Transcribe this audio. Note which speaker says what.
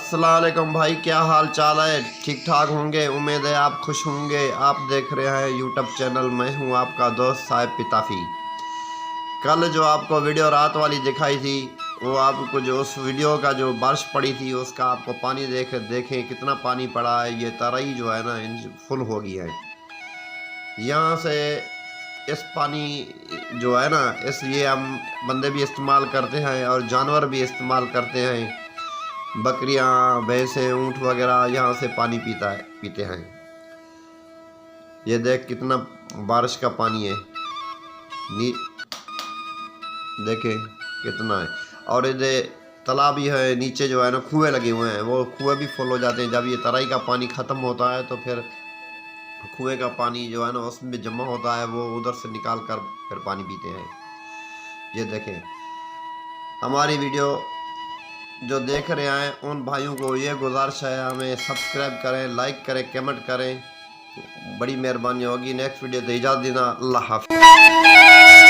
Speaker 1: अस्सलाम वालेकुम भाई, क्या हाल चाल है? ठीक ठाक होंगे, उम्मीद है आप खुश होंगे। आप देख रहे हैं यूट्यूब चैनल, मैं हूं आपका दोस्त साहिब पिताफी। कल जो आपको वीडियो रात वाली दिखाई थी, वो आपको जो उस वीडियो का जो बारिश पड़ी थी उसका आपको पानी देखें कितना पानी पड़ा है। ये तराई जो है ना फुल हो गई है। यहाँ से इस पानी जो है ना, इस ये हम बंदे भी इस्तेमाल करते हैं और जानवर भी इस्तेमाल करते हैं। बकरियां, भैंसें, ऊँट वगैरह यहाँ से पानी पीते हैं। ये देख कितना बारिश का पानी है, देखे कितना है। और ये तालाब भी है, नीचे जो है ना कुएँ लगे हुए हैं, वो कुएँ भी फुल हो जाते हैं। जब ये तराई का पानी ख़त्म होता है तो फिर कुएँ का पानी जो है ना उसमें जमा होता है, वो उधर से निकाल कर फिर पानी पीते हैं। ये देखें, हमारी वीडियो जो देख रहे हैं उन भाइयों को ये गुजारिश है, हमें सब्सक्राइब करें, लाइक करें, कमेंट करें, बड़ी मेहरबानी होगी। नेक्स्ट वीडियो तो इजाज़त देना। अल्लाह हाफ़िज़।